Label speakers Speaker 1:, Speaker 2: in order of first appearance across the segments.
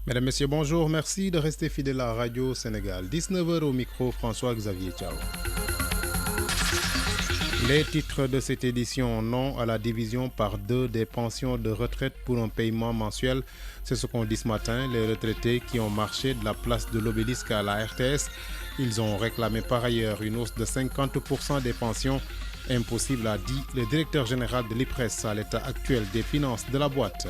Speaker 1: Mesdames, Messieurs, bonjour. Merci de rester fidèles à Radio Sénégal. 19h au micro, François-Xavier Thiaw. Les titres de cette édition: non à la division par deux des pensions de retraite pour un paiement mensuel. C'est ce qu'ont dit ce matin les retraités qui ont marché de la place de l'Obélisque à la RTS. Ils ont réclamé par ailleurs une hausse de 50% des pensions. Impossible, a dit le directeur général de l'IPRES à l'état actuel des finances de la boîte.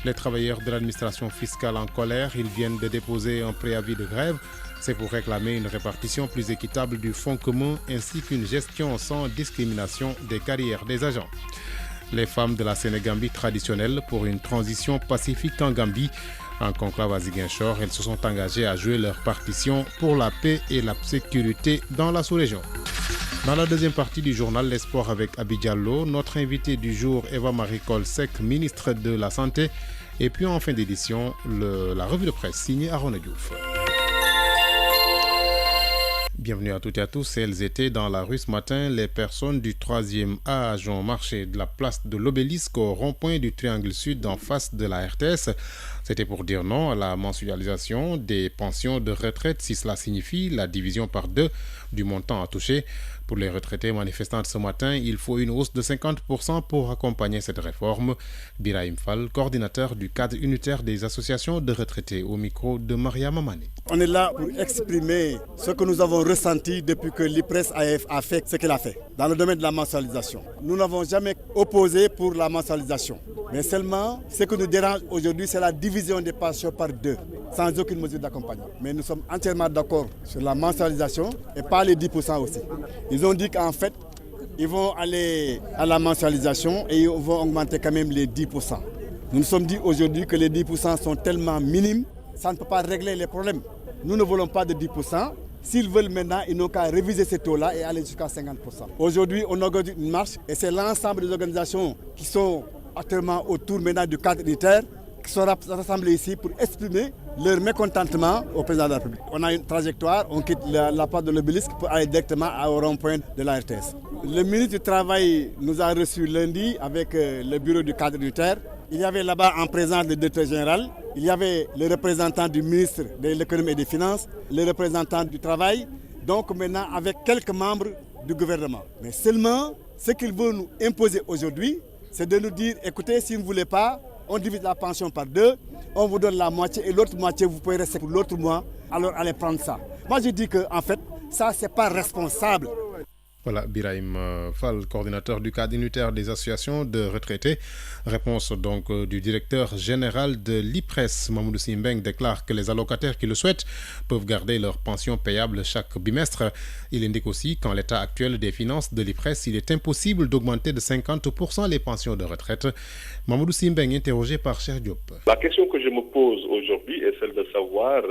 Speaker 1: Les travailleurs de l'administration fiscale en colère, ils viennent de déposer un préavis de grève. C'est pour réclamer une répartition plus équitable du fonds commun ainsi qu'une gestion sans discrimination des carrières des agents. Les femmes de la Sénégambie traditionnelle pour une transition pacifique en Gambie. En conclave à Ziguinchor, elles se sont engagées à jouer leur partition pour la paix et la sécurité dans la sous-région. Dans la deuxième partie du journal L'Espoir avec Abi Diallo, notre invité du jour, Eva-Marie Coll-Seck, ministre de la Santé. Et puis en fin d'édition, la revue de presse signée Arona Diouf. Bienvenue à toutes et à tous. Elles étaient dans la rue ce matin. Les personnes du 3e âge ont marché de la place de l'Obélisque au rond-point du Triangle Sud en face de la RTS. C'était pour dire non à la mensualisation des pensions de retraite si cela signifie la division par deux du montant à toucher. Pour les retraités manifestants ce matin, il faut une hausse de 50% pour accompagner cette réforme. Birahim Fall, coordinateur du cadre unitaire des associations de retraités, au micro de Maria Mamane.
Speaker 2: On est là pour exprimer ce que nous avons ressenti depuis que l'IPRES a fait ce qu'elle a fait dans le domaine de la mensualisation. Nous n'avons jamais opposé pour la mensualisation. Mais seulement, ce que nous dérange aujourd'hui, c'est la division des pensions par deux, sans aucune mesure d'accompagnement. Mais nous sommes entièrement d'accord sur la mensualisation et pas les 10% aussi. Ils ont dit qu'en fait, ils vont aller à la mensualisation et ils vont augmenter quand même les 10%. Nous nous sommes dit aujourd'hui que les 10% sont tellement minimes, ça ne peut pas régler les problèmes. Nous ne voulons pas de 10%. S'ils veulent maintenant, ils n'ont qu'à réviser ces taux-là et aller jusqu'à 50%. Aujourd'hui, on organise une marche et c'est l'ensemble des organisations qui sont actuellement autour maintenant du cadre unitaire qui sont rassemblées ici pour exprimer leur mécontentement au président de la République. On a une trajectoire, on quitte la place de l'Obélisque pour aller directement au rond-point de la RTS. Le ministre du Travail nous a reçus lundi avec le bureau du cadre unitaire. Il y avait là-bas en présence le directeur général, il y avait le représentant du ministre de l'économie et des finances, le représentant du travail, donc maintenant avec quelques membres du gouvernement. Mais seulement, ce qu'ils veulent nous imposer aujourd'hui, c'est de nous dire, écoutez, si vous ne voulez pas, on divise la pension par deux, on vous donne la moitié et l'autre moitié, vous pouvez rester pour l'autre mois, alors allez prendre ça. Moi je dis qu'en fait, ça c'est pas responsable.
Speaker 1: Voilà, Birahim Fall, coordinateur du cadre unitaire des associations de retraités. Réponse donc du directeur général de l'IPRES. Mamoudou Simbeng déclare que les allocataires qui le souhaitent peuvent garder leur pension payable chaque bimestre. Il indique aussi qu'en l'état actuel des finances de l'IPRES, il est impossible d'augmenter de 50% les pensions de retraite. Mamoudou Simbeng, interrogé par Cheikh Diop.
Speaker 3: La question que je me pose aujourd'hui est celle de savoir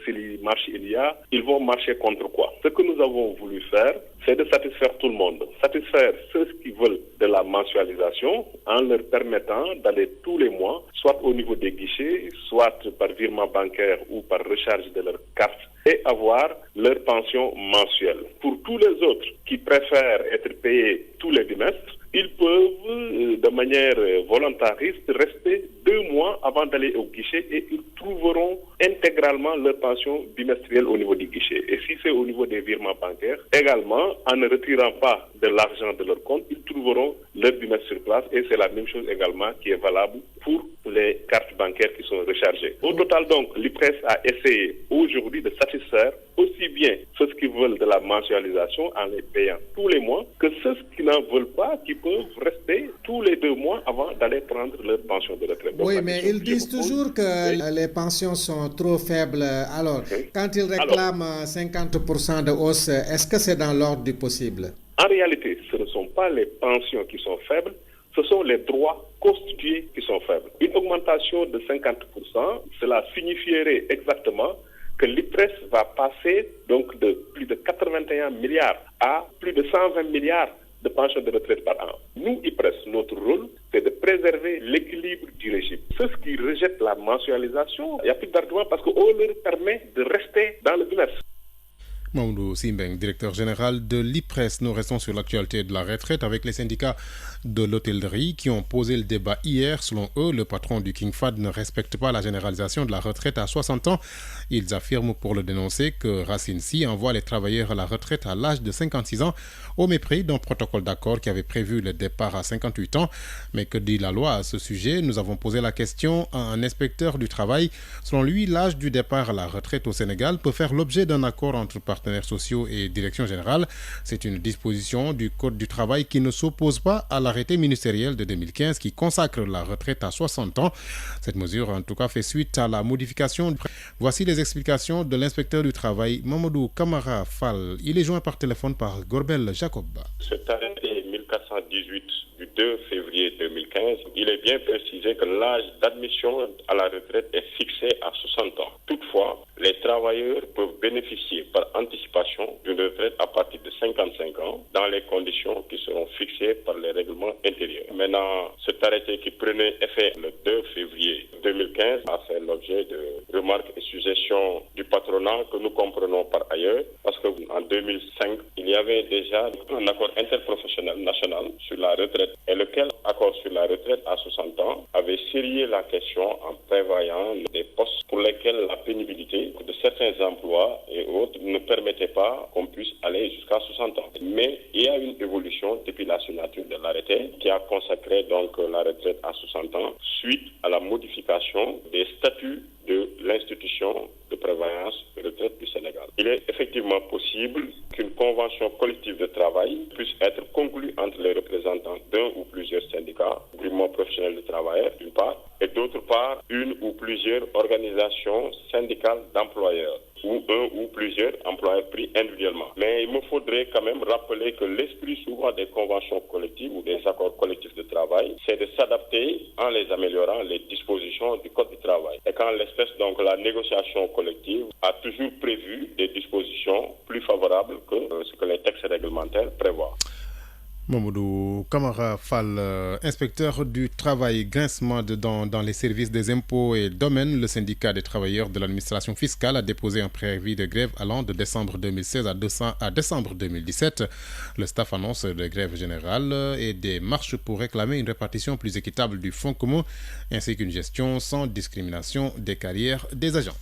Speaker 3: s'il marche il y a, ils vont marcher contre quoi? Ce que nous avons voulu faire, c'est de satisfaire tout le monde. Satisfaire ceux qui veulent de la mensualisation en leur permettant d'aller tous les mois, soit au niveau des guichets, soit par virement bancaire ou par recharge de leur carte et avoir leur pension mensuelle. Pour tous les autres qui préfèrent être payés tous les bimestres, ils peuvent, de manière volontariste, rester 2 mois avant d'aller au guichet et ils trouveront intégralement leur pension bimestrielle au niveau du guichet. Et si c'est au niveau des virements bancaires, également, en ne retirant pas de l'argent de leur compte, ils trouveront leur bimestre sur place et c'est la même chose également qui est valable pour les cartes bancaires qui sont rechargées. Au total, donc, l'IPRES a essayé aujourd'hui de satisfaire aussi bien ceux qui veulent de la mensualisation en les payant tous les mois que ceux qui n'en veulent pas, qui peuvent rester tous les 2 mois avant d'aller prendre leur pension de retraite.
Speaker 4: Oui, mais ils disent toujours que les pensions sont trop faibles. Alors, quand ils réclament 50% de hausse, est-ce que c'est dans l'ordre du possible?
Speaker 3: En réalité, ce ne sont pas les pensions qui sont faibles, ce sont les droits constitués qui sont faibles. Une augmentation de 50%, cela signifierait exactement que l'IPRES va passer donc de plus de 81 milliards à plus de 120 milliards de pensions de retraite par an. Nous, IPRES, notre rôle, c'est de préserver l'équilibre du régime. Ceux qui rejettent la mensualisation, il n'y a plus d'argument parce qu'on leur permet de rester dans le bimestre.
Speaker 1: Mamoudou Simbeng, directeur général de l'IPRES. Nous restons sur l'actualité de la retraite avec les syndicats de l'hôtellerie qui ont posé le débat hier. Selon eux, le patron du King Fahd ne respecte pas la généralisation de la retraite à 60 ans. Ils affirment pour le dénoncer que Racine Sy envoie les travailleurs à la retraite à l'âge de 56 ans au mépris d'un protocole d'accord qui avait prévu le départ à 58 ans. Mais que dit la loi à ce sujet? Nous avons posé la question à un inspecteur du travail. Selon lui, l'âge du départ à la retraite au Sénégal peut faire l'objet d'un accord entre partenaires sociaux et direction générale. C'est une disposition du Code du travail qui ne s'oppose pas à l'arrêté ministériel de 2015 qui consacre la retraite à 60 ans. Cette mesure, en tout cas, fait suite à la modification. Voici les explications de l'inspecteur du travail, Mamadou Kamara Fall. Il est joint par téléphone par Gorbel Jacob.
Speaker 3: Cet arrêté 1418 du 2 février 2015, il est bien précisé que l'âge d'admission à la retraite est fixé à 60 ans. Toutefois, les travailleurs peuvent bénéficier par anticipation d'une retraite à partir de 55 ans dans les conditions qui seront fixées par les règlements intérieurs. Maintenant, cet arrêté qui prenait effet le 2 février 2015 a fait l'objet de remarques et suggestions du patronat que nous comprenons par ailleurs parce qu'en 2005, il y avait déjà un accord interprofessionnel national sur la retraite et lequel accord sur la retraite à 60 ans avait sérié la question en prévoyant des postes pour lesquels la pénibilité de certains emplois et autres ne permettait pas qu'on puisse aller jusqu'à 60 ans. Mais il y a une évolution depuis la signature de l'arrêté qui a consacré donc la retraite à 60 ans suite à la modification des statuts de l'institution de prévoyance de retraite du Sénégal. Il est effectivement possible qu'une convention collective de travail puisse être conclue entre les représentants d'un ou plusieurs syndicats, groupements professionnels de travailleurs d'une part, et d'autre part une ou plusieurs organisations syndicales d'employeurs ou un ou plusieurs employeurs pris individuellement. Mais il me faudrait quand même rappeler que l'esprit souvent des conventions collectives ou des accords collectifs de travail, c'est de s'adapter en les améliorant les dispositions du Code du travail. Et qu'en l'espèce, donc, la négociation collective a toujours prévu des dispositions plus favorables que ce que les textes réglementaires prévoient.
Speaker 1: Mamadou Kamara Fall, inspecteur du travail, grincement dans les services des impôts et domaines. Le syndicat des travailleurs de l'administration fiscale a déposé un préavis de grève allant de décembre 2016 à décembre 2017. Le staff annonce des grèves générales et des marches pour réclamer une répartition plus équitable du fonds commun ainsi qu'une gestion sans discrimination des carrières des agents.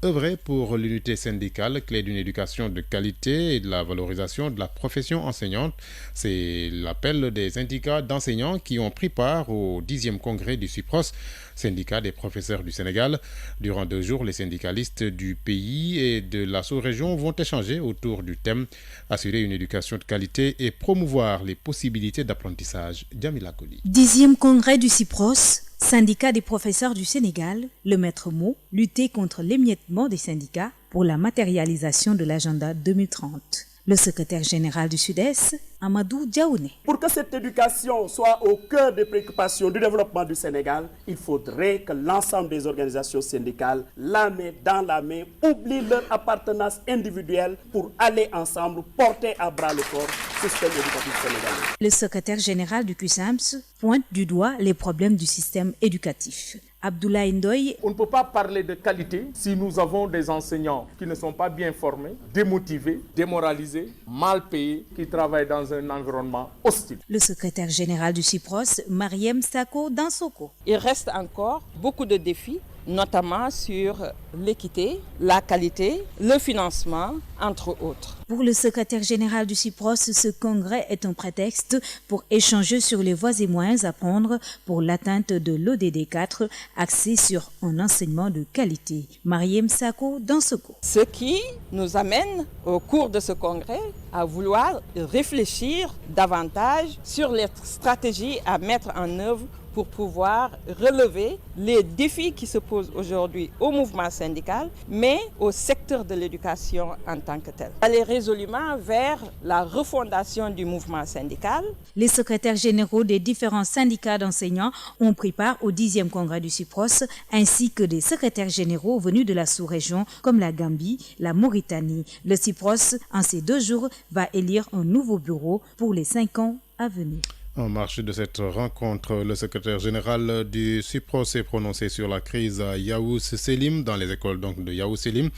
Speaker 1: Œuvrer pour l'unité syndicale, clé d'une éducation de qualité et de la valorisation de la profession enseignante. C'est l'appel des syndicats d'enseignants qui ont pris part au 10e congrès du SUPROS, syndicat des professeurs du Sénégal. Durant 2 jours, les syndicalistes du pays et de la sous-région vont échanger autour du thème « Assurer une éducation de qualité et promouvoir les possibilités d'apprentissage ». Djamila Koli.
Speaker 5: 10e congrès du SUPROS, syndicat des professeurs du Sénégal, le maître mot, lutter contre l'émiettement des syndicats pour la matérialisation de l'agenda 2030. Le secrétaire général du Sud-Est, Amadou Diaouné.
Speaker 6: Pour que cette éducation soit au cœur des préoccupations du développement du Sénégal, il faudrait que l'ensemble des organisations syndicales, la main dans la main, oublient leur appartenance individuelle pour aller ensemble porter à bras le corps le système éducatif sénégalais.
Speaker 5: Le secrétaire général du CUSAMS pointe du doigt les problèmes du système éducatif. Abdoulaye Ndoye.
Speaker 7: On ne peut pas parler de qualité si nous avons des enseignants qui ne sont pas bien formés, démotivés, démoralisés, mal payés, qui travaillent dans un environnement hostile.
Speaker 5: Le secrétaire général du SUPROS, Mariem Sako Dansoko.
Speaker 8: Il reste encore beaucoup de défis, notamment sur l'équité, la qualité, le financement, entre autres.
Speaker 5: Pour le secrétaire général du SUPROS, ce congrès est un prétexte pour échanger sur les voies et moyens à prendre pour l'atteinte de l'ODD 4, axé sur un enseignement de qualité. Mariem Sako Dansoko.
Speaker 8: Ce qui nous amène au cours de ce congrès à vouloir réfléchir davantage sur les stratégies à mettre en œuvre pour pouvoir relever les défis qui se posent aujourd'hui au mouvement syndical, mais au secteur de l'éducation en tant que tel. Aller résolument vers la refondation du mouvement syndical.
Speaker 5: Les secrétaires généraux des différents syndicats d'enseignants ont pris part au 10e congrès du SUPROS, ainsi que des secrétaires généraux venus de la sous-région comme la Gambie, la Mauritanie. Le SUPROS, en ces 2 jours, va élire un nouveau bureau pour les 5 ans à venir.
Speaker 1: En marge de cette rencontre, le secrétaire général du SUPROS s'est prononcé sur la crise à Yavuz Selim, dans les écoles donc de Yavuz Selim.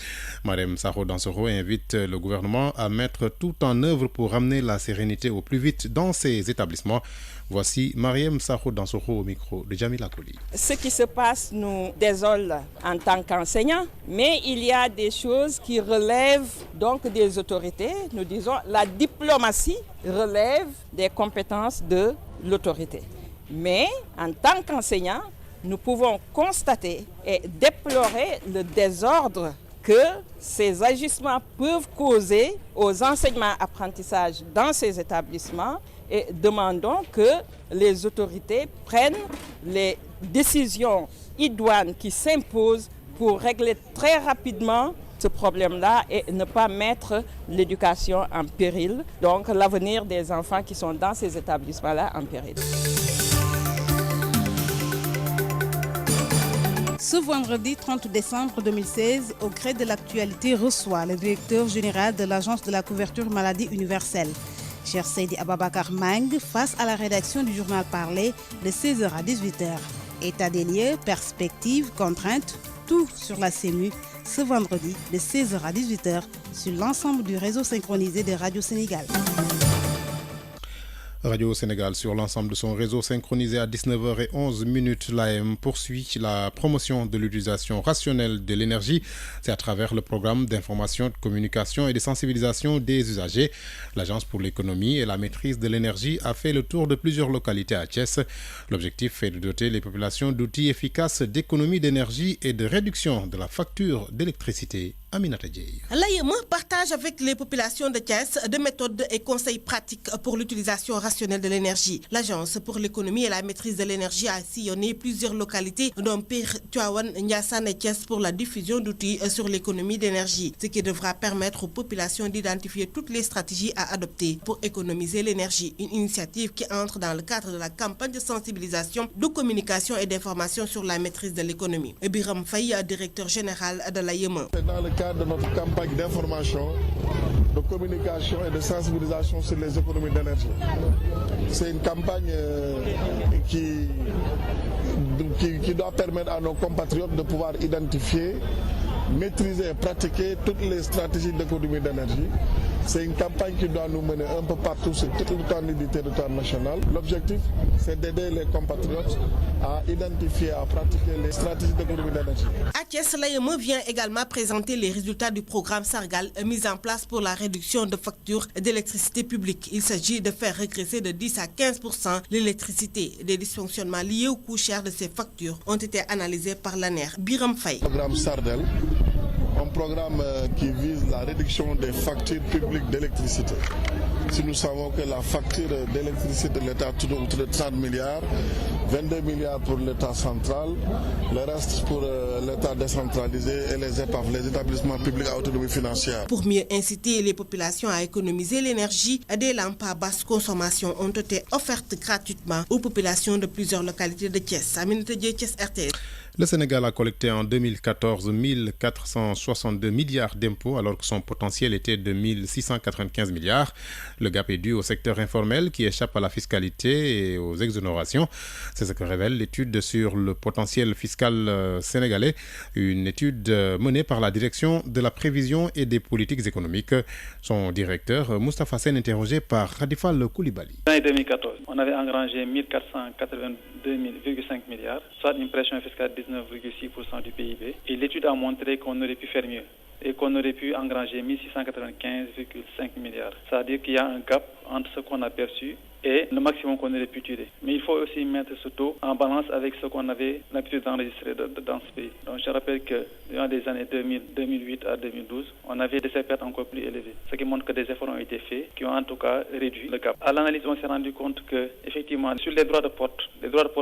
Speaker 1: Marième Sakho Dansokho invite le gouvernement à mettre tout en œuvre pour ramener la sérénité au plus vite dans ces établissements. Voici Marième Sakho Dansokho au micro de Jamila Koli.
Speaker 8: Ce qui se passe nous désole en tant qu'enseignants, mais il y a des choses qui relèvent donc des autorités. Nous disons la diplomatie relève des compétences de l'autorité. Mais en tant qu'enseignants, nous pouvons constater et déplorer le désordre que ces agissements peuvent causer aux enseignements-apprentissages dans ces établissements et demandons que les autorités prennent les décisions idoines qui s'imposent pour régler très rapidement ce problème-là et ne pas mettre l'éducation en péril, donc l'avenir des enfants qui sont dans ces établissements-là en péril.
Speaker 9: Ce vendredi 30 décembre 2016, au gré de l'actualité, reçoit le directeur général de l'Agence de la couverture maladie universelle, Cheikh Seydi Ababakar Mang, face à la rédaction du journal Parler de 16h à 18h. État des lieux, perspectives, contraintes, tout sur la CEMU ce vendredi de 16h à 18h sur l'ensemble du réseau synchronisé de Radio Sénégal.
Speaker 1: Radio Sénégal sur l'ensemble de son réseau synchronisé à 19h11. L'AM poursuit la promotion de l'utilisation rationnelle de l'énergie. C'est à travers le programme d'information, de communication et de sensibilisation des usagers. L'Agence pour l'économie et la maîtrise de l'énergie a fait le tour de plusieurs localités à Thiès. L'objectif est de doter les populations d'outils efficaces d'économie d'énergie et de réduction de la facture d'électricité. Aminata Dieye.
Speaker 10: L'AEME partage avec les populations de Thiès des méthodes et conseils pratiques pour l'utilisation rationnelle de l'énergie. L'Agence pour l'économie et la maîtrise de l'énergie a sillonné plusieurs localités, dont Pire, Tivaouane, Ndiassane et Thiès, pour la diffusion d'outils sur l'économie d'énergie, ce qui devra permettre aux populations d'identifier toutes les stratégies à adopter pour économiser l'énergie. Une initiative qui entre dans le cadre de la campagne de sensibilisation, de communication et d'information sur la maîtrise de l'économie. Biram Faye, directeur général de l'AEME.
Speaker 11: Dans le cadre de notre campagne d'information, de communication et de sensibilisation sur les économies d'énergie. C'est une campagne qui doit permettre à nos compatriotes de pouvoir identifier, maîtriser et pratiquer toutes les stratégies d'économie d'énergie. C'est une campagne qui doit nous mener un peu partout sur toute l'étendue du territoire national. L'objectif, c'est d'aider les compatriotes à identifier, à pratiquer les stratégies d'économie d'énergie.
Speaker 10: À Thiès, l'AEME vient également présenter les résultats du programme Sargal mis en place pour la réduction de factures d'électricité publique. Il s'agit de faire régresser de 10 à 15% l'électricité. Des dysfonctionnements liés au coût cher de ces factures ont été analysés par l'ANER. Biram Faye.
Speaker 11: Programme Sardel, un programme qui vise la réduction des factures publiques d'électricité. Si nous savons que la facture d'électricité de l'État tourne autour de 30 milliards, 22 milliards pour l'État central, le reste pour l'État décentralisé et les EPAF, les établissements publics à autonomie financière.
Speaker 10: Pour mieux inciter les populations à économiser l'énergie, des lampes à basse consommation ont été offertes gratuitement aux populations de plusieurs localités de Thiès. Aminata Dieye, Thiès, RTS.
Speaker 1: Le Sénégal a collecté en 2014 1462 milliards d'impôts alors que son potentiel était de 1695 milliards. Le gap est dû au secteur informel qui échappe à la fiscalité et aux exonérations. C'est ce que révèle l'étude sur le potentiel fiscal sénégalais, une étude menée par la direction de la prévision et des politiques économiques. Son directeur, Moustapha Sen, interrogé par Khadifal Koulibaly.
Speaker 12: En 2014, on avait engrangé 1482,5 milliards, soit une pression fiscale de 19,6% du PIB. Et l'étude a montré qu'on aurait pu faire mieux et qu'on aurait pu engranger 1695,5 milliards. C'est-à-dire qu'il y a un gap entre ce qu'on a perçu et le maximum qu'on aurait pu tirer. Mais il faut aussi mettre ce taux en balance avec ce qu'on avait l'habitude d'enregistrer dans ce pays. Donc je rappelle que durant les années 2008 à 2012, on avait des pertes encore plus élevées. Ce qui montre que des efforts ont été faits qui ont en tout cas réduit le gap. À l'analyse, on s'est rendu compte que effectivement sur les droits de porte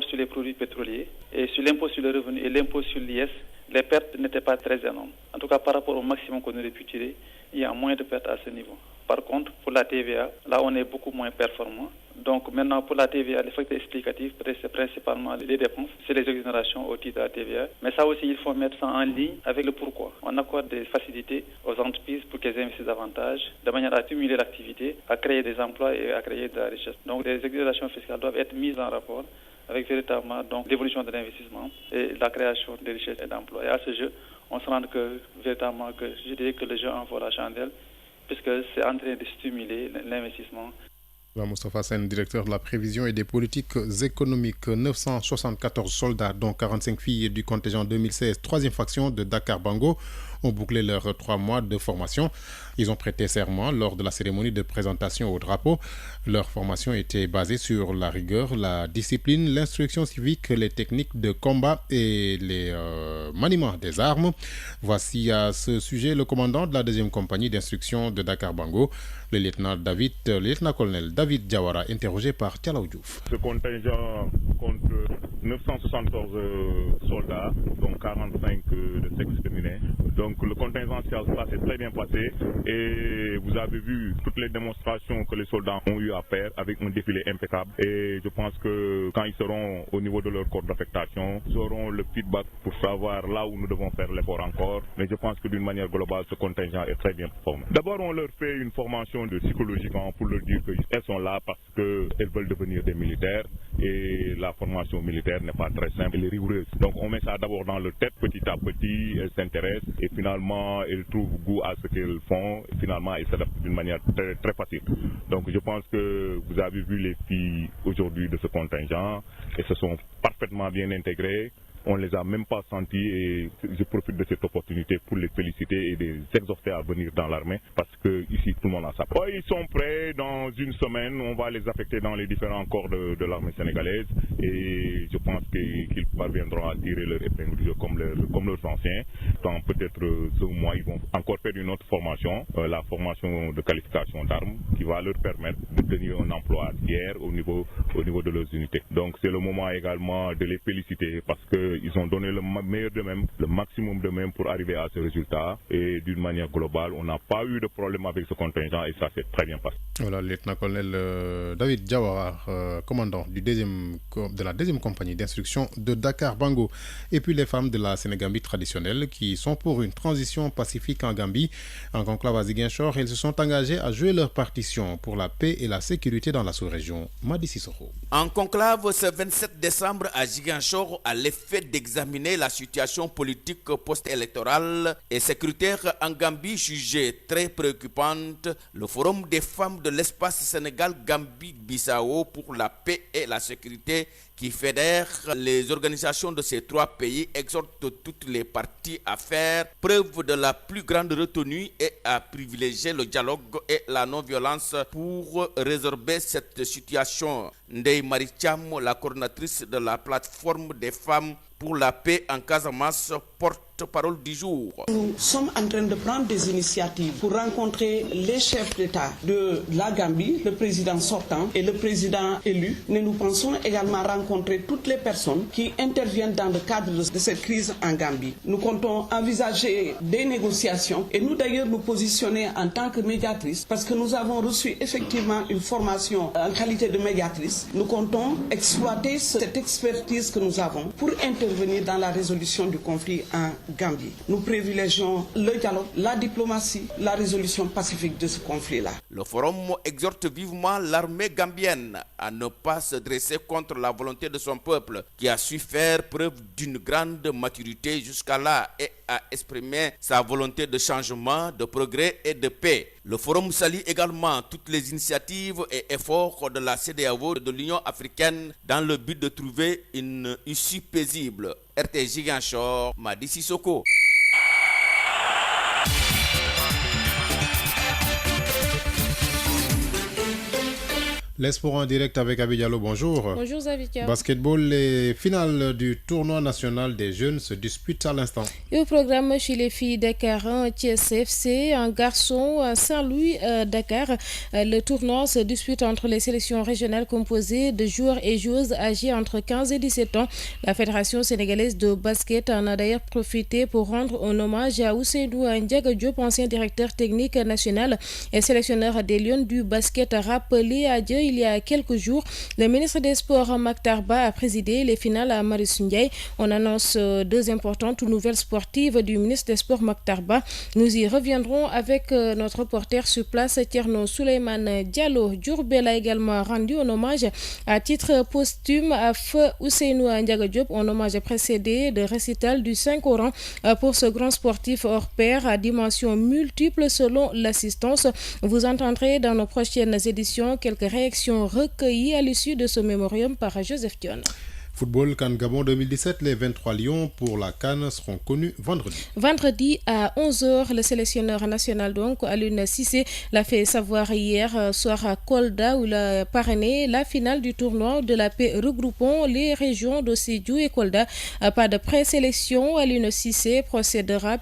Speaker 12: sur les produits pétroliers et sur l'impôt sur le revenu et l'impôt sur l'IS, les pertes n'étaient pas très énormes. En tout cas par rapport au maximum qu'on aurait pu tirer, il y a moins de pertes à ce niveau. Par contre, pour la TVA, là on est beaucoup moins performant. Donc maintenant, pour la TVA, les facteurs explicatifs, c'est principalement les dépenses, c'est les exonérations au titre de la TVA. Mais ça aussi, il faut mettre ça en ligne avec le pourquoi. On accorde des facilités aux entreprises pour qu'elles investissent davantage, de manière à stimuler l'activité, à créer des emplois et à créer de la richesse. Donc les exonérations fiscales doivent être mises en rapport avec véritablement donc l'évolution de l'investissement et la création de richesses et d'emplois. Et à ce jeu, on se rend que véritablement que je dirais que le jeu en vaut la chandelle, puisque c'est en train de stimuler l'investissement.
Speaker 1: Moustapha Sen, directeur de la prévision et des politiques économiques. 974 soldats, dont 45 filles du contingent 2016, 3e faction de Dakar Bango, ont bouclé leurs 3 mois de formation. Ils ont prêté serment lors de la cérémonie de présentation au drapeau. Leur formation était basée sur la rigueur, la discipline, l'instruction civique, les techniques de combat et les maniements des armes. Voici à ce sujet le commandant de la 2e compagnie d'instruction de Dakar Bango, le lieutenant-colonel David Diawara, interrogé par Tialaw Diouf.
Speaker 13: Ce contingent compte 974 soldats, dont 45 de sexe féminin. Donc le contingent s'est très bien passé et vous avez vu toutes les démonstrations que les soldats ont eu à faire avec un défilé impeccable. Et je pense que quand ils seront au niveau de leur corps d'affectation, ils auront le feedback pour savoir là où nous devons faire l'effort encore. Mais je pense que d'une manière globale, ce contingent est très bien formé. D'abord, on leur fait une formation de psychologie pour leur dire qu'elles sont là parce qu'elles veulent devenir des militaires et la formation militaire n'est pas très simple, elle est rigoureuse. Donc on met ça d'abord dans leur tête, petit à petit, elles s'intéressent et finalement elles trouvent goût à ce qu'elles font et finalement elles s'adaptent d'une manière très, très facile. Donc je pense que vous avez vu les filles aujourd'hui de ce contingent et se sont parfaitement bien intégrées. On ne les a même pas sentis et je profite de cette opportunité pour les féliciter et les exhorter à venir dans l'armée parce que ici tout le monde a sa place. Ils sont prêts, dans une semaine, on va les affecter dans les différents corps de l'armée sénégalaise et je pense qu'ils parviendront à tirer leur épingle du jeu comme leurs anciens. Dans peut-être ce mois, ils vont encore faire une autre formation, la formation de qualification d'armes qui va leur permettre de tenir un emploi fier au niveau de leurs unités. Donc c'est le moment également de les féliciter parce que ils ont donné le meilleur d'eux-mêmes, le maximum d'eux-mêmes pour arriver à ce résultat. Et d'une manière globale, on n'a pas eu de problème avec ce contingent et ça s'est très bien passé.
Speaker 1: Voilà, le lieutenant-colonel David Diawara, commandant de la 2e compagnie d'instruction de Dakar Bango. Et puis les femmes de la Sénégambie traditionnelle qui sont pour une transition pacifique en Gambie. En conclave à Ziguinchor, elles se sont engagées à jouer leur partition pour la paix et la sécurité dans la sous-région. Madi Sissoko.
Speaker 14: En conclave ce 27 décembre à Ziguinchor, à l'effet d'examiner la situation politique post-électorale et sécuritaire en Gambie jugée très préoccupante, le Forum des femmes de l'espace Sénégal-Gambie-Bissau pour la paix et la sécurité qui fédère les organisations de ces 3 pays exhorte toutes les parties à faire preuve de la plus grande retenue et à privilégier le dialogue et la non-violence pour résorber cette situation. Ndeye Marie Thiam, la coordinatrice de la plateforme des femmes pour la paix en Casamance, porte-parole du jour.
Speaker 15: Nous sommes en train de prendre des initiatives pour rencontrer les chefs d'État de la Gambie, le président sortant et le président élu. Mais nous pensons également rencontrer toutes les personnes qui interviennent dans le cadre de cette crise en Gambie. Nous comptons envisager des négociations et nous d'ailleurs nous positionner en tant que médiatrice parce que nous avons reçu effectivement une formation en qualité de médiatrice. Nous comptons exploiter cette expertise que nous avons pour intervenir dans la résolution du conflit en Gambie. Nous privilégions le dialogue, la diplomatie, la résolution pacifique de ce conflit-là.
Speaker 14: Le forum exhorte vivement l'armée gambienne à ne pas se dresser contre la volonté de son peuple qui a su faire preuve d'une grande maturité jusqu'à là et a exprimé sa volonté de changement, de progrès et de paix. Le forum salue également toutes les initiatives et efforts de la CEDEAO et de l'Union africaine dans le but de trouver une issue paisible. RT Ziguinchor, Madi Sissoko.
Speaker 1: L'Esport en direct avec Abi Diallo, bonjour.
Speaker 16: Bonjour Zavika.
Speaker 1: Basketball, les finales du tournoi national des jeunes se disputent à l'instant.
Speaker 16: Et au programme chez les filles Dakar, TSFC, en garçon Saint-Louis Dakar, le tournoi se dispute entre les sélections régionales composées de joueurs et joueuses âgés entre 15 et 17 ans. La Fédération sénégalaise de basket en a d'ailleurs profité pour rendre un hommage à Ousseynou Ndiaga Diop, ancien directeur technique national et sélectionneur des Lions du basket, rappelé à Dieu il y a quelques jours. Le ministre des Sports, Mactar Ba, a présidé les finales à Marius Ndiaye. On annonce deux importantes nouvelles sportives du ministre des Sports, Mactar Ba. Nous y reviendrons avec notre reporter sur place, Thierno Souleymane Diallo. Diourbel a également rendu un hommage à titre posthume à Feu Ousseynou Ndiaga Diop, un hommage précédé de récital du Saint-Coran pour ce grand sportif hors pair à dimension multiple selon l'assistance. Vous entendrez dans nos prochaines éditions quelques réactions recueillies à l'issue de ce mémorium par Joseph Dione.
Speaker 1: Football CAN Gabon 2017, les 23 lions pour la CAN seront connus vendredi.
Speaker 16: Vendredi à 11h, le sélectionneur national donc Aliou Cissé l'a fait savoir hier soir à Kolda où il a parrainé la finale du tournoi de la paix regroupant les régions de Sédhiou et Kolda. Pas de présélection, Aliou Cissé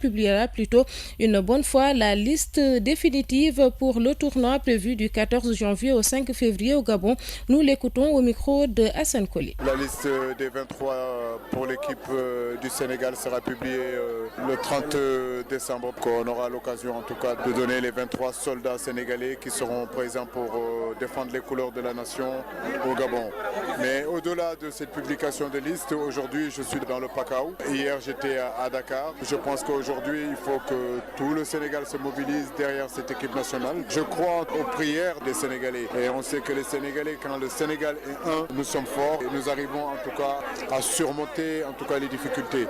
Speaker 16: publiera plutôt une bonne fois la liste définitive pour le tournoi prévu du 14 janvier au 5 février au Gabon. Nous l'écoutons au micro de Hassan Koli.
Speaker 17: La liste des 23 pour l'équipe du Sénégal sera publiée le 30 décembre. On aura l'occasion en tout cas de donner les 23 soldats sénégalais qui seront présents pour défendre les couleurs de la nation au Gabon. Mais au-delà de cette publication de liste, aujourd'hui je suis dans le Pakao. Hier j'étais à Dakar. Je pense qu'aujourd'hui il faut que tout le Sénégal se mobilise derrière cette équipe nationale. Je crois aux prières des Sénégalais. Et on sait que les Sénégalais, quand le Sénégal est un, nous sommes forts et nous arrivons en tout cas à surmonter en tout cas les difficultés.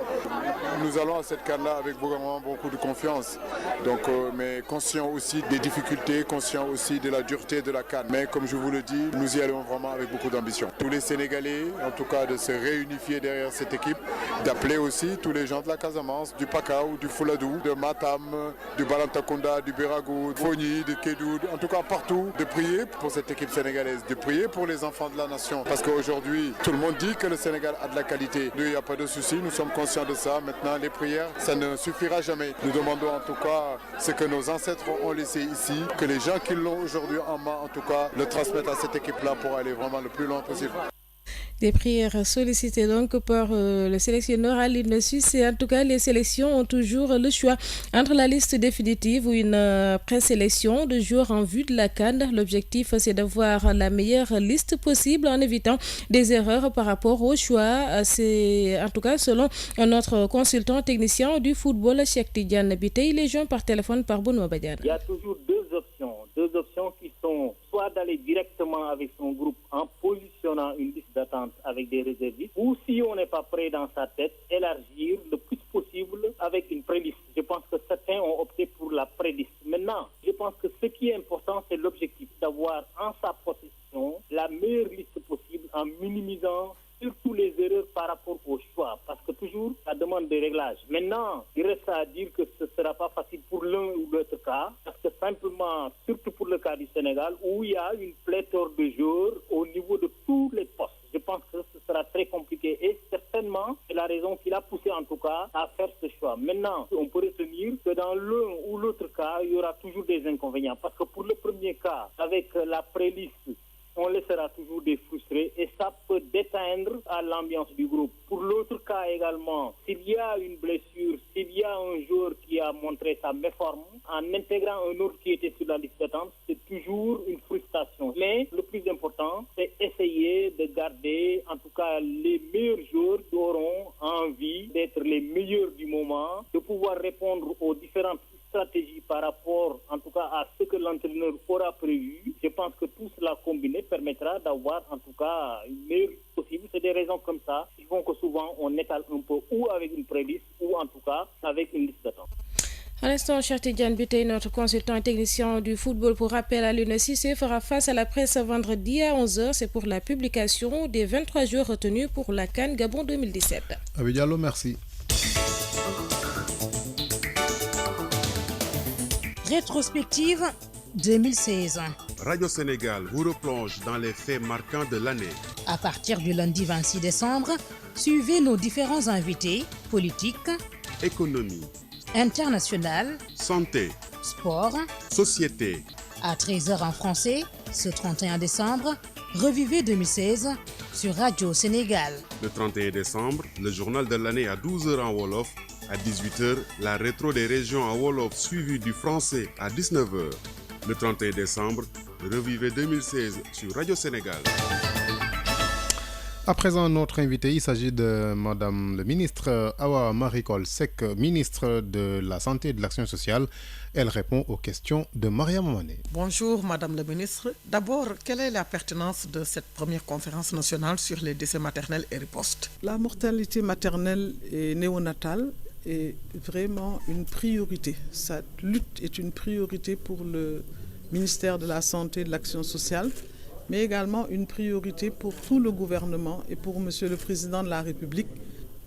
Speaker 17: Nous allons à cette CAN-là avec vraiment beaucoup de confiance, donc, mais conscient aussi des difficultés, conscient aussi de la dureté de la CAN. Mais comme je vous le dis, nous y allons vraiment avec beaucoup d'ambition. Tous les Sénégalais, en tout cas de se réunifier derrière cette équipe, d'appeler aussi tous les gens de la Casamance, du Pakao, du Fouladou, de Matam, du Balantacounda, du Béragou, de Fogny, de Kédou, en tout cas partout, de prier pour cette équipe sénégalaise, de prier pour les enfants de la nation. Parce qu'aujourd'hui, tout le monde dit que le Sénégal a de la qualité. Nous, il n'y a pas de souci, nous sommes conscients de ça. Maintenant, les prières, ça ne suffira jamais. Nous demandons en tout cas ce que nos ancêtres ont laissé ici, que les gens qui l'ont aujourd'hui en main, en tout cas, le transmettent à cette équipe-là pour aller vraiment le plus loin possible.
Speaker 16: Des prières sollicitées donc par le sélectionneur Aliou Cissé. En tout cas, les sélections ont toujours le choix entre la liste définitive ou une présélection de joueurs en vue de la CAN. L'objectif, c'est d'avoir la meilleure liste possible en évitant des erreurs par rapport au choix. C'est en tout cas selon notre consultant technicien du football, Cheikh Tidiane Biteye. Il est joint par téléphone par Benoît Badiane.
Speaker 18: Il y a toujours deux options qui sont soit d'aller directement avec son groupe en positionnant une liste d'attente avec des réservistes, ou si on n'est pas prêt dans sa tête, élargir le plus possible avec une préliste. Je pense que certains ont opté pour la préliste. Maintenant, je pense que ce qui est important, c'est l'objectif d'avoir en sa possession la meilleure liste possible en minimisant surtout les erreurs par rapport au choix, parce que toujours ça demande des réglages. Maintenant, il reste à dire que ce ne sera pas facile pour l'un ou l'autre cas, parce que simplement, surtout pour le cas du Sénégal, où il y a une pléthore de joueurs au niveau de tous les postes. Je pense que ce sera très compliqué et certainement c'est la raison qui l'a poussé en tout cas à faire ce choix. Maintenant, on peut retenir que dans l'un ou l'autre cas, il y aura toujours des inconvénients, parce que pour le premier cas, avec la préliste, on laissera toujours des frustrés et ça peut déteindre à l'ambiance du groupe. Pour l'autre cas également, s'il y a une blessure, s'il y a un joueur qui a montré sa méforme, en intégrant un autre qui était sur la liste d'attente, c'est toujours une frustration. Mais le plus important, c'est essayer de garder en tout cas les meilleurs joueurs qui auront envie d'être les meilleurs du moment, de pouvoir répondre aux différentes stratégie par rapport en tout cas à ce que l'entraîneur aura prévu. Je pense que tout cela combiné permettra d'avoir en tout cas une meilleure possible. C'est des raisons comme ça qui font que souvent on étale un peu ou avec une préliste ou en tout cas avec une liste d'attente.
Speaker 16: À l'instant, Cheikh Tidiane Biteye, notre consultant technicien du football, pour rappel, Aliou Cissé fera face à la presse vendredi à 11h. C'est pour la publication des 23 joueurs retenus pour la CAN Gabon 2017.
Speaker 1: Abi Diallo, merci.
Speaker 5: Rétrospective 2016.
Speaker 19: Radio Sénégal vous replonge dans les faits marquants de l'année.
Speaker 5: À partir du lundi 26 décembre, suivez nos différents invités politiques,
Speaker 19: économie,
Speaker 5: international,
Speaker 19: santé,
Speaker 5: sport,
Speaker 19: société.
Speaker 5: À 13h en français, ce 31 décembre, revivez 2016 sur Radio Sénégal.
Speaker 19: Le 31 décembre, le journal de l'année à 12h en Wolof. À 18h, la rétro des régions en Wolof suivie du français à 19h. Le 31 décembre, Revivez 2016 sur Radio Sénégal.
Speaker 1: À présent, notre invité, il s'agit de Madame le ministre Awa Marie Coll Seck, ministre de la Santé et de l'Action sociale. Elle répond aux questions de Mariam Mané.
Speaker 20: Bonjour Madame le ministre. D'abord, quelle est la pertinence de cette première conférence nationale sur les décès maternels et ripostes?
Speaker 15: La mortalité maternelle et néonatale est vraiment une priorité. Cette lutte est une priorité pour le ministère de la Santé et de l'Action sociale, mais également une priorité pour tout le gouvernement et pour Monsieur le Président de la République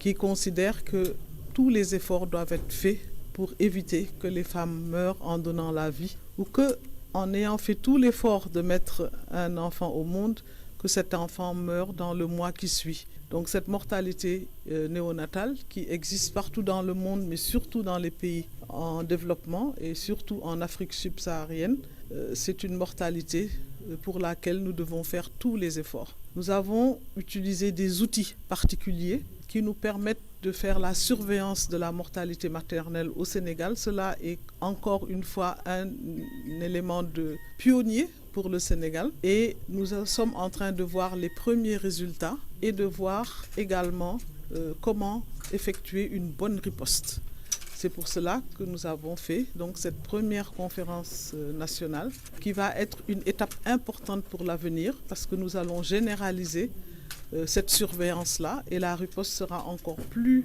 Speaker 15: qui considère que tous les efforts doivent être faits pour éviter que les femmes meurent en donnant la vie ou qu'en ayant fait tout l'effort de mettre un enfant au monde, que cet enfant meure dans le mois qui suit. Donc cette mortalité néonatale qui existe partout dans le monde, mais surtout dans les pays en développement et surtout en Afrique subsaharienne, c'est une mortalité pour laquelle nous devons faire tous les efforts. Nous avons utilisé des outils particuliers qui nous permettent de faire la surveillance de la mortalité maternelle au Sénégal. Cela est encore une fois un élément de pionnier pour le Sénégal et nous sommes en train de voir les premiers résultats et de voir également comment effectuer une bonne riposte. C'est pour cela que nous avons fait donc cette première conférence nationale qui va être une étape importante pour l'avenir parce que nous allons généraliser cette surveillance-là et la riposte sera encore plus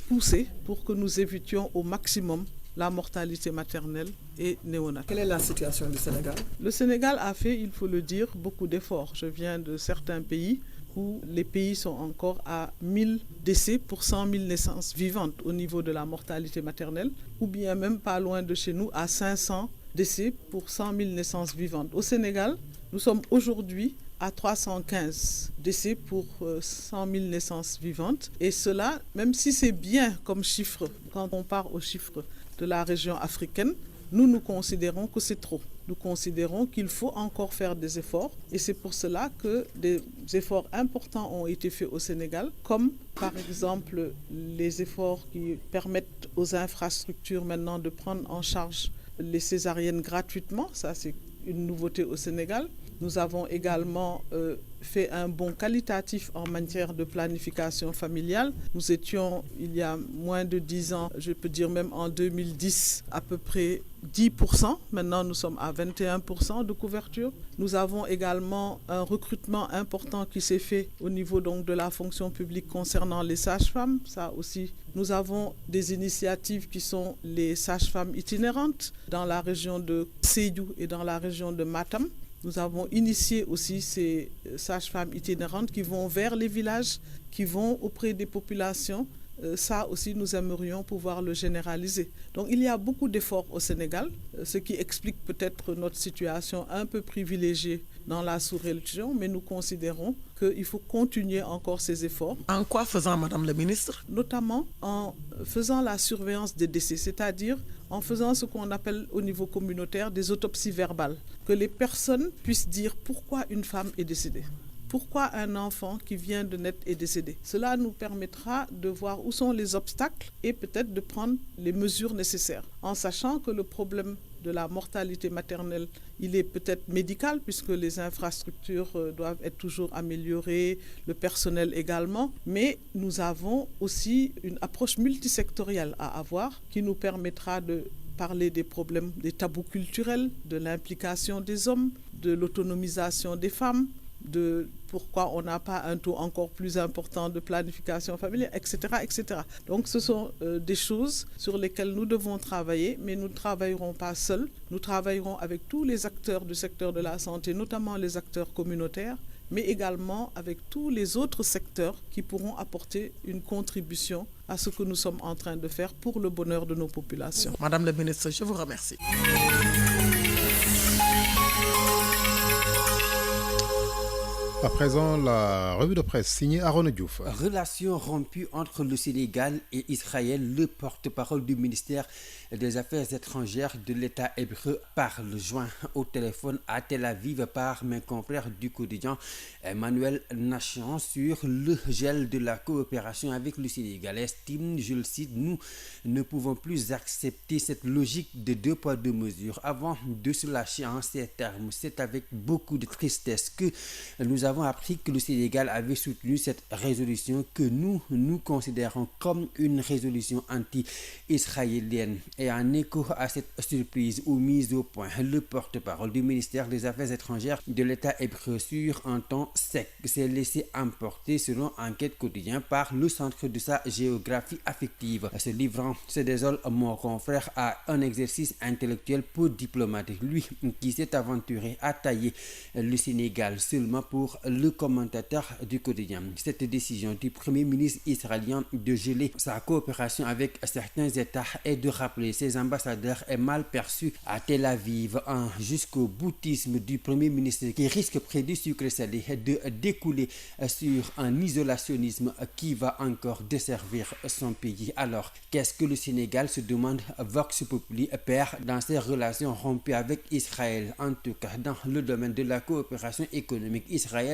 Speaker 15: poussée pour que nous évitions au maximum la mortalité maternelle et néonatale.
Speaker 20: Quelle est la situation du Sénégal?
Speaker 15: Le Sénégal a fait, il faut le dire, beaucoup d'efforts. Je viens de certains pays où les pays sont encore à 1000 décès pour 100 000 naissances vivantes au niveau de la mortalité maternelle, ou bien même pas loin de chez nous à 500 décès pour 100 000 naissances vivantes. Au Sénégal, nous sommes aujourd'hui à 315 décès pour 100 000 naissances vivantes. Et cela, même si c'est bien comme chiffre, quand on part aux chiffres de la région africaine, nous considérons que c'est trop. Nous considérons qu'il faut encore faire des efforts et c'est pour cela que des efforts importants ont été faits au Sénégal, comme par exemple les efforts qui permettent aux infrastructures maintenant de prendre en charge les césariennes gratuitement. Ça, c'est une nouveauté au Sénégal. Nous avons également fait un bond qualitatif en matière de planification familiale. Nous étions, il y a moins de 10 ans, je peux dire même en 2010, à peu près 10%. Maintenant, nous sommes à 21% de couverture. Nous avons également un recrutement important qui s'est fait au niveau donc, de la fonction publique concernant les sages-femmes. Ça aussi, nous avons des initiatives qui sont les sages-femmes itinérantes dans la région de Sédhiou et dans la région de Matam. Nous avons initié aussi ces sages-femmes itinérantes qui vont vers les villages, qui vont auprès des populations. Ça aussi, nous aimerions pouvoir le généraliser. Donc, il y a beaucoup d'efforts au Sénégal, ce qui explique peut-être notre situation un peu privilégiée dans la sous-région, mais nous considérons qu'il faut continuer encore ces efforts.
Speaker 20: En quoi faisant, Madame la Ministre?
Speaker 15: Notamment en faisant la surveillance des décès, c'est-à-dire en faisant ce qu'on appelle au niveau communautaire des autopsies verbales, que les personnes puissent dire pourquoi une femme est décédée. Pourquoi un enfant qui vient de naître est décédé? Cela nous permettra de voir où sont les obstacles et peut-être de prendre les mesures nécessaires, en sachant que le problème de la mortalité maternelle, il est peut-être médical puisque les infrastructures doivent être toujours améliorées, le personnel également, mais nous avons aussi une approche multisectorielle à avoir qui nous permettra de parler des problèmes, des tabous culturels, de l'implication des hommes, de l'autonomisation des femmes, de pourquoi on n'a pas un taux encore plus important de planification familiale, etc., etc. Donc ce sont des choses sur lesquelles nous devons travailler, mais nous ne travaillerons pas seuls. Nous travaillerons avec tous les acteurs du secteur de la santé, notamment les acteurs communautaires, mais également avec tous les autres secteurs qui pourront apporter une contribution à ce que nous sommes en train de faire pour le bonheur de nos populations.
Speaker 20: Madame la Ministre, je vous remercie.
Speaker 1: À présent, la revue de presse signée Aaron Diouf.
Speaker 21: Relations rompues entre le Sénégal et Israël. Le porte-parole du ministère des Affaires étrangères de l'État hébreu parle joint au téléphone à Tel Aviv par mes confrères du quotidien Emmanuel Nation sur le gel de la coopération avec le Sénégal. Estime, je le cite, nous ne pouvons plus accepter cette logique de 2 poids 2 mesures. Avant de se lâcher en ces termes, c'est avec beaucoup de tristesse que nous avons appris que le Sénégal avait soutenu cette résolution que nous considérons comme une résolution anti-israélienne. Et en écho à cette surprise ou mise au point, le porte-parole du ministère des Affaires étrangères de l'État hébreu sur un ton sec s'est laissé emporter selon Enquête Quotidien par le centre de sa géographie affective. Se livrant, se désole mon confrère à un exercice intellectuel peu diplomatique. Lui qui s'est aventuré à tailler le Sénégal seulement pour le commentateur du quotidien. Cette décision du Premier ministre israélien de geler sa coopération avec certains États et de rappeler ses ambassadeurs est mal perçue à Tel Aviv. Jusqu'au boutisme du Premier ministre qui risque près du sucre salé de découler sur un isolationnisme qui va encore desservir son pays. Alors, qu'est-ce que le Sénégal, se demande Vox Populi, perd dans ses relations rompues avec Israël? En tout cas, dans le domaine de la coopération économique, Israël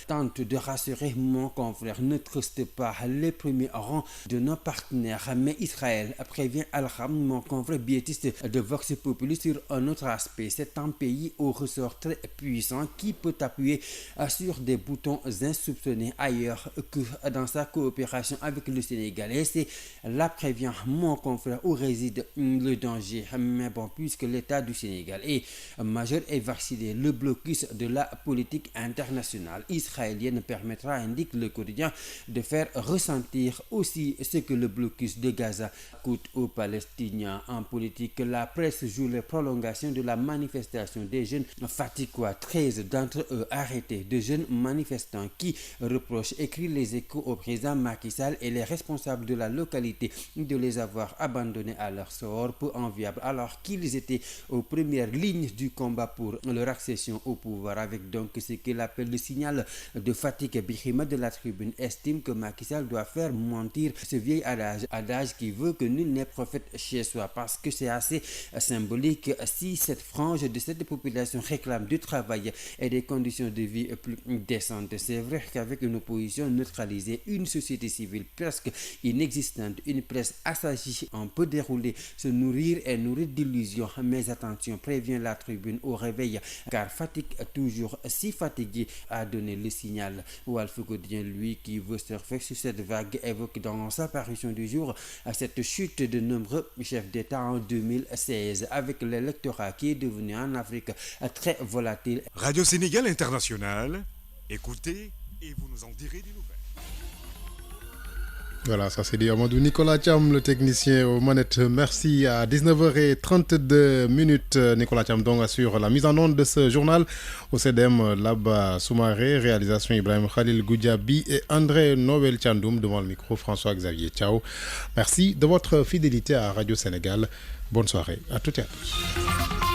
Speaker 21: tente de rassurer mon confrère. Ne truste pas les premiers rangs de nos partenaires, mais Israël prévient Al-Ham, mon confrère biétiste de Vox Populi, sur un autre aspect. C'est un pays au ressort très puissant qui peut appuyer sur des boutons insoupçonnés ailleurs que dans sa coopération avec le Sénégal. Et c'est là, prévient mon confrère, où réside le danger. Mais bon, puisque l'État du Sénégal est majeur et vacciné, le blocus de la politique internationale israélienne permettra, indique le quotidien, de faire ressentir aussi ce que le blocus de Gaza coûte aux Palestiniens. En politique, la presse joue les prolongations de la manifestation des jeunes fatigués. 13 d'entre eux arrêtés, de jeunes manifestants qui reprochent, écrit les Échos, au président Macky Sall et les responsables de la localité de les avoir abandonnés à leur sort peu enviable, alors qu'ils étaient aux premières lignes du combat pour leur accession au pouvoir. Avec donc ce qu'il appelle le signal de fatigue. Birima de la Tribune estime que Macky Sall doit faire mentir ce vieil adage qui veut que nul n'est prophète chez soi, parce que c'est assez symbolique. Si cette frange de cette population réclame du travail et des conditions de vie plus décentes, c'est vrai qu'avec une opposition neutralisée, une société civile presque inexistante, une presse assagie, on peut dérouler, se nourrir et nourrir d'illusions. Mais attention, prévient la Tribune au réveil, car fatigue toujours si fatigué a donné le signal. Walf Quotidien, lui, qui veut surfer sur cette vague, évoque dans sa parution du jour cette chute de nombreux chefs d'État en 2016, avec l'électorat qui est devenu en Afrique très volatile.
Speaker 22: Radio Sénégal International, écoutez et vous nous en direz des nouvelles.
Speaker 1: Voilà, ça c'est dit Amadou. Nicolas Thiam, le technicien aux manettes. Merci. À 19h32, Nicolas Thiam donc assure la mise en onde de ce journal. Au CDM, Laba Soumaré, réalisation Ibrahim Khalil Goudjabi et André Noël Tchandoum, devant le micro François-Xavier Thiao. Merci de votre fidélité à Radio Sénégal. Bonne soirée à toutes et à tous.